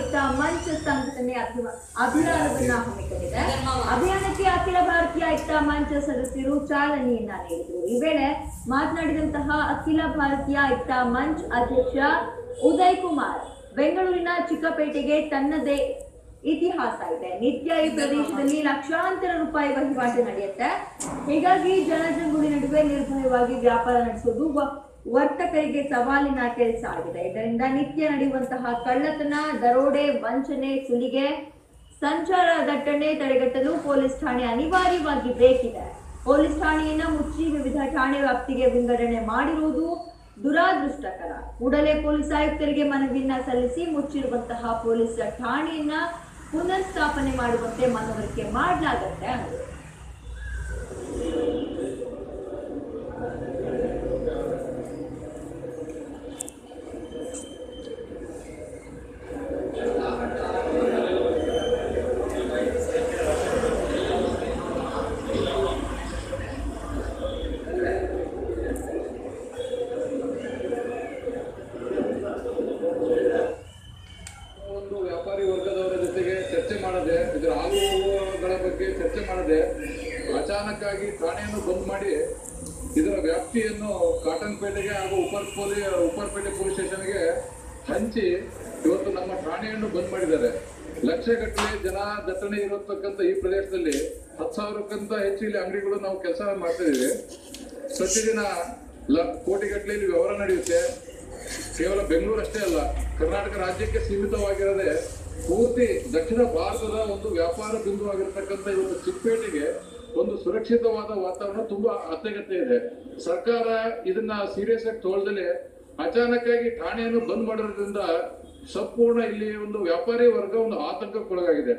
ಇತ್ತ ಮಂಚ್ ಸಂಘಟನೆ ಅಭಿಯಾನವನ್ನ ಹಮ್ಮಿಕೊಂಡಿದೆ. ಅಭಿಯಾನಕ್ಕೆ ಅಖಿಲ ಭಾರತೀಯ ಇತ್ತ ಮಂಚ್ ಸದಸ್ಯರು ಚಾಲನೆಯನ್ನ ನೀಡಿದರು. ಈ ವೇಳೆ ಮಾತನಾಡಿದಂತಹ ಅಖಿಲ ಭಾರತೀಯ ಇತ್ತ ಮಂಚ್ ಅಧ್ಯಕ್ಷ ಉದಯ್ ಕುಮಾರ್, ಬೆಂಗಳೂರಿನ ಚಿಕ್ಕಪೇಟೆಗೆ ತನ್ನದೇ ಇತಿಹಾಸ ಇದೆ. ನಿತ್ಯ ಈ ಪ್ರದೇಶದಲ್ಲಿ ಲಕ್ಷಾಂತರ ರೂಪಾಯಿ ವಹಿವಾಟು ನಡೆಯುತ್ತೆ. ಹೀಗಾಗಿ ಜನಜಂಗುಳಿ ನಡುವೆ ನಿರ್ಭಯವಾಗಿ ವ್ಯಾಪಾರ ನಡೆಸುವುದು ವರ್ತಕರಿಗೆ ಸವಾಲಿನ ಕೆಲಸ ಆಗಿದೆ. ಇದರಿಂದ ನಿತ್ಯ ನಡೆಯುವಂತಹ ಕಳ್ಳತನ, ದರೋಡೆ, ವಂಚನೆ, ಸುಲಿಗೆ, ಸಂಚಾರ ದಟ್ಟಣೆ ತಡೆಗಟ್ಟಲು ಪೊಲೀಸ್ ಠಾಣೆ ಅನಿವಾರ್ಯವಾಗಿ ಬೇಕಿದೆ. ಪೊಲೀಸ್ ಠಾಣೆಯನ್ನ ಮುಚ್ಚಿ ವಿವಿಧ ಠಾಣೆ ವ್ಯಾಪ್ತಿಗೆ ವಿಂಗಡಣೆ ಮಾಡಿರುವುದು ದುರಾದೃಷ್ಟಕರ. ಕೂಡಲೇ ಪೊಲೀಸ್ ಆಯುಕ್ತರಿಗೆ ಮನವಿಯನ್ನ ಸಲ್ಲಿಸಿ ಮುಚ್ಚಿರುವಂತಹ ಪೊಲೀಸ್ ಠಾಣೆಯನ್ನ ಪುನರ್ ಸ್ಥಾಪನೆ ಮಾಡುವಂತೆ ಮನವರಿಕೆ ಮಾಡಲಾಗುತ್ತೆ ಅಂದರು. ಇದರ ಆಗುಗಳ ಬಗ್ಗೆ ಚರ್ಚೆ ಮಾಡದೆ ಅಚಾನಕ್ಕಾಗಿ ಠಾಣೆಯನ್ನು ಬಂದ್ ಮಾಡಿ ಇದರ ವ್ಯಾಪ್ತಿಯನ್ನು ಕಾಟನ್ಪೇಟೆಗೆ ಹಾಗೂ ಉಪ್ಪರ್ಪೇಟೆ ಪೊಲೀಸ್ ಸ್ಟೇಷನ್ಗೆ ಹಂಚಿ ಇವತ್ತು ನಮ್ಮ ಠಾಣೆಯನ್ನು ಬಂದ್ ಮಾಡಿದ್ದಾರೆ. ಲಕ್ಷಗಟ್ಟಲೆ ಜನ ದಟ್ಟಣೆ ಇರತಕ್ಕಂಥ ಈ ಪ್ರದೇಶದಲ್ಲಿ 10,000ಕ್ಕಿಂತ ಹೆಚ್ಚು ಇಲ್ಲಿ ಅಂಗಡಿಗಳು ನಾವು ಕೆಲಸ ಮಾಡ್ತಾ ಇದ್ದೀವಿ. ಪ್ರತಿದಿನ ಕೋಟಿಗಟ್ಟಲೆ ಇಲ್ಲಿ ವ್ಯವಹಾರ ನಡೆಯುತ್ತೆ. ಕೇವಲ ಬೆಂಗಳೂರು ಅಷ್ಟೇ ಅಲ್ಲ, ಕರ್ನಾಟಕ ರಾಜ್ಯಕ್ಕೆ ಸೀಮಿತವಾಗಿರದೆ ಪೂರ್ತಿ ದಕ್ಷಿಣ ಭಾರತದ ಒಂದು ವ್ಯಾಪಾರ ಬಿಂದುವಾಗಿರ್ತಕ್ಕಂಥ ಇವತ್ತು ಚಿಕ್ಕಪೇಟೆಗೆ ಒಂದು ಸುರಕ್ಷಿತವಾದ ವಾತಾವರಣ ತುಂಬಾ ಅತ್ಯಗತ್ಯ ಇದೆ. ಸರ್ಕಾರ ಇದನ್ನ ಸೀರಿಯಸ್ ಆಗಿ ತಗೊಳ್ದಲೆ ಅಚಾನಕ್ಕಾಗಿ ಠಾಣೆಯನ್ನು ಬಂದ್ ಮಾಡಿರೋದ್ರಿಂದ ಸಂಪೂರ್ಣ ಇಲ್ಲಿ ಒಂದು ವ್ಯಾಪಾರಿ ವರ್ಗ ಒಂದು ಆತಂಕಕ್ಕೊಳಗಾಗಿದೆ.